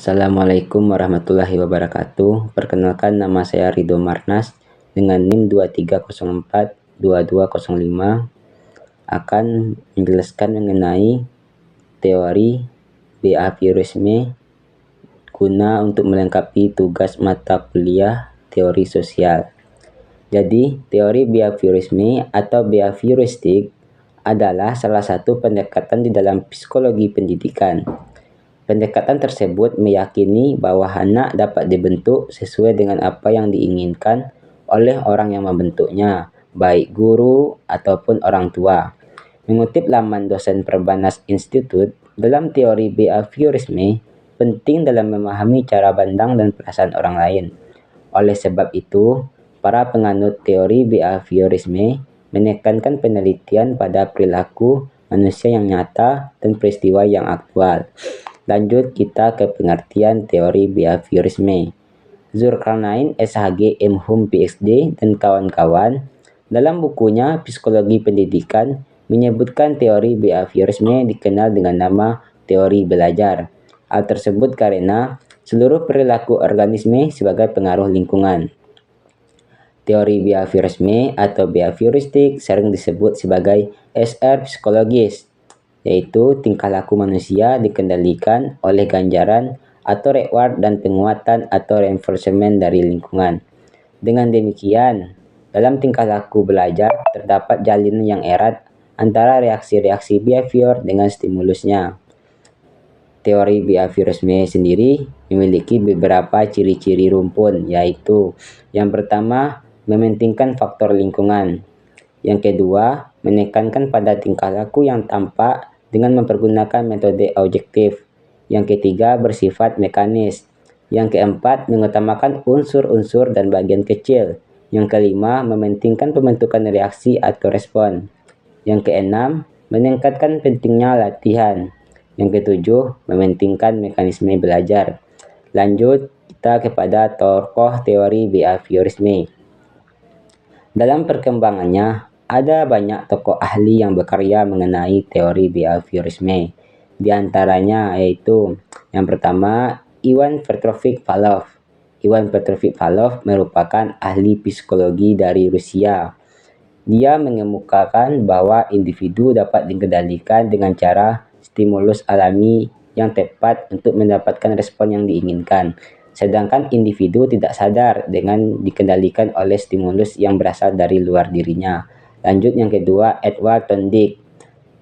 Assalamualaikum warahmatullahi wabarakatuh. Perkenalkan, nama saya Ridho Marnas dengan NIM 23042205 akan menjelaskan mengenai teori behaviorisme guna untuk melengkapi tugas mata kuliah teori sosial. Jadi, teori behaviorisme atau behavioristik adalah salah satu pendekatan di dalam psikologi pendidikan. Pendekatan tersebut meyakini bahwa anak dapat dibentuk sesuai dengan apa yang diinginkan oleh orang yang membentuknya, baik guru ataupun orang tua. Mengutip laman dosen Perbanas Institute, dalam teori behaviorisme, penting dalam memahami cara pandang dan perasaan orang lain. Oleh sebab itu, para penganut teori behaviorisme menekankan penelitian pada perilaku manusia yang nyata dan peristiwa yang aktual. Lanjut kita ke pengertian teori behaviorisme. Zulkarnain, SHG, M. Hum, PhD, dan kawan-kawan dalam bukunya Psikologi Pendidikan menyebutkan teori behaviorisme dikenal dengan nama teori belajar. Hal tersebut karena seluruh perilaku organisme sebagai pengaruh lingkungan. Teori behaviorisme atau behavioristik sering disebut sebagai SR psikologis, yaitu tingkah laku manusia dikendalikan oleh ganjaran atau reward dan penguatan atau reinforcement dari lingkungan. Dengan demikian, dalam tingkah laku belajar terdapat jalinan yang erat antara reaksi-reaksi behavior dengan stimulusnya. Teori behaviorisme sendiri memiliki beberapa ciri-ciri rumpun, yaitu yang pertama, mementingkan faktor lingkungan. Yang kedua, menekankan pada tingkah laku yang tampak dengan mempergunakan metode objektif. Yang ketiga, bersifat mekanis. Yang keempat, mengutamakan unsur-unsur dan bagian kecil. Yang kelima, mementingkan pembentukan reaksi atau respon. Yang keenam, meningkatkan pentingnya latihan. Yang ketujuh, mementingkan mekanisme belajar. Lanjut kita kepada tokoh teori behaviorisme. Dalam perkembangannya, ada banyak tokoh ahli yang berkarya mengenai teori behaviorisme. Di antaranya yaitu yang pertama, Ivan Petrovich Pavlov. Ivan Petrovich Pavlov merupakan ahli psikologi dari Rusia. Dia mengemukakan bahwa individu dapat dikendalikan dengan cara stimulus alami yang tepat untuk mendapatkan respon yang diinginkan. Sedangkan individu tidak sadar dengan dikendalikan oleh stimulus yang berasal dari luar dirinya. Lanjut yang kedua, Edward Thorndike.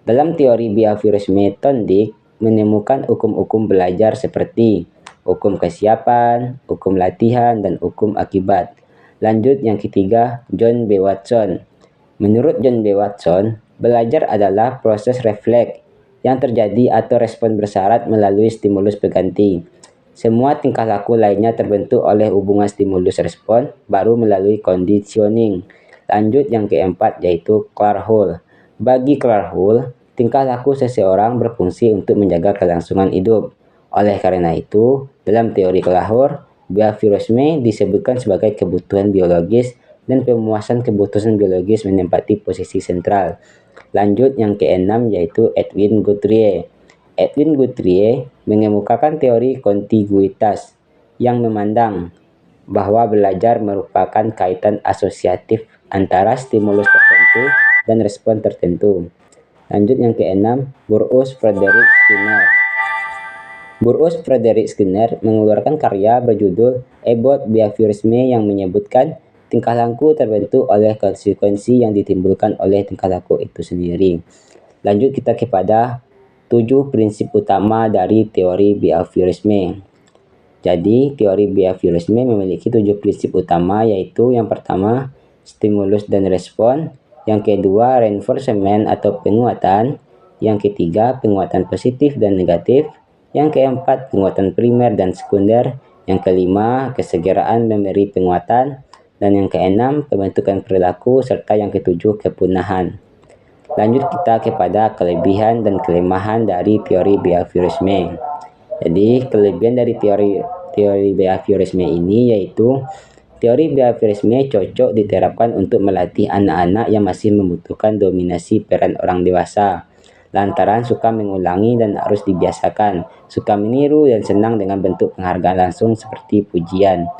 Dalam teori behaviorisme, Thorndike menemukan hukum-hukum belajar seperti hukum kesiapan, hukum latihan, dan hukum akibat. Lanjut yang ketiga, John B. Watson. Menurut John B. Watson, belajar adalah proses refleks yang terjadi atau respon bersyarat melalui stimulus pengganti. Semua tingkah laku lainnya terbentuk oleh hubungan stimulus-respon baru melalui conditioning. Lanjut yang keempat yaitu Clark Hull. Bagi Clark Hull, tingkah laku seseorang berfungsi untuk menjaga kelangsungan hidup. Oleh karena itu, dalam teori Clark Hull, behaviorisme disebutkan sebagai kebutuhan biologis dan pemuasan kebutuhan biologis menempati posisi sentral. Lanjut yang keenam yaitu Edwin Guthrie. Edwin Guthrie mengemukakan teori kontiguitas yang memandang bahwa belajar merupakan kaitan asosiatif antara stimulus tertentu dan respon tertentu. Lanjut yang keenam, Burrus Frederick Skinner. Burrus Frederick Skinner mengeluarkan karya berjudul About Behaviorism yang menyebutkan tingkah laku terbentuk oleh konsekuensi yang ditimbulkan oleh tingkah laku itu sendiri. Lanjut kita kepada 7 prinsip utama dari teori behaviorisme. Jadi, teori behaviorisme memiliki 7 prinsip utama, yaitu yang pertama, stimulus dan respon. Yang kedua, reinforcement atau penguatan. Yang ketiga, penguatan positif dan negatif. Yang keempat, penguatan primer dan sekunder. Yang kelima, kesegeraan memberi penguatan. Dan yang keenam, pembentukan perilaku. Serta yang ketujuh, kepunahan. Lanjut kita kepada kelebihan dan kelemahan dari teori behaviorisme. Jadi, kelebihan dari teori behaviorisme ini yaitu teori behaviorisme cocok diterapkan untuk melatih anak-anak yang masih membutuhkan dominasi peran orang dewasa. lantaran suka mengulangi dan harus dibiasakan, suka meniru dan senang dengan bentuk penghargaan langsung seperti pujian.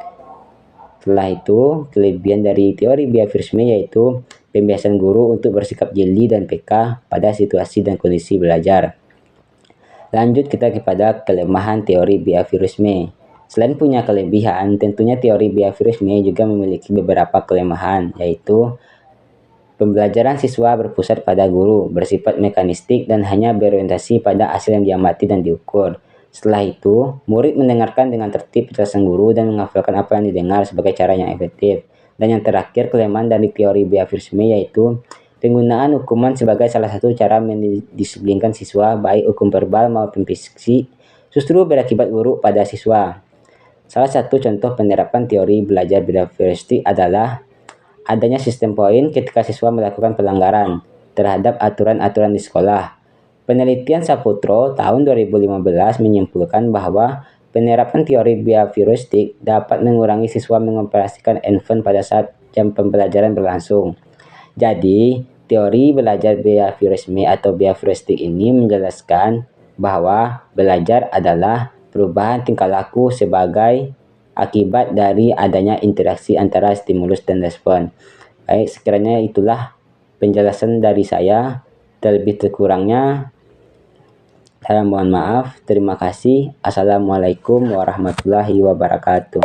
Setelah itu, kelebihan dari teori behaviorisme yaitu pembiasaan guru untuk bersikap jeli dan peka pada situasi dan kondisi belajar. Lanjut kita kepada kelemahan teori behaviorisme. Selain punya kelebihan, tentunya teori behaviorisme juga memiliki beberapa kelemahan, yaitu pembelajaran siswa berpusat pada guru, bersifat mekanistik dan hanya berorientasi pada hasil yang diamati dan diukur. Setelah itu, murid mendengarkan dengan tertib penjelasan guru dan menghafalkan apa yang didengar sebagai cara yang efektif. Dan yang terakhir, kelemahan dari teori behaviorisme yaitu penggunaan hukuman sebagai salah satu cara mendisiplinkan siswa, baik hukum verbal maupun fisik, justru berakibat buruk pada siswa. Salah satu contoh penerapan teori belajar behavioristik adalah adanya sistem poin ketika siswa melakukan pelanggaran terhadap aturan-aturan di sekolah. Penelitian Saputro tahun 2015 menyimpulkan bahwa penerapan teori behavioristik dapat mengurangi siswa mengoperasikan handphone pada saat jam pembelajaran berlangsung. Jadi, teori belajar behaviorisme atau behavioristik ini menjelaskan bahwa belajar adalah perubahan tingkah laku sebagai akibat dari adanya interaksi antara stimulus dan respon. Baik, sekiranya itulah penjelasan dari saya. Terlebih terkurangnya, saya mohon maaf. Terima kasih. Assalamualaikum warahmatullahi wabarakatuh.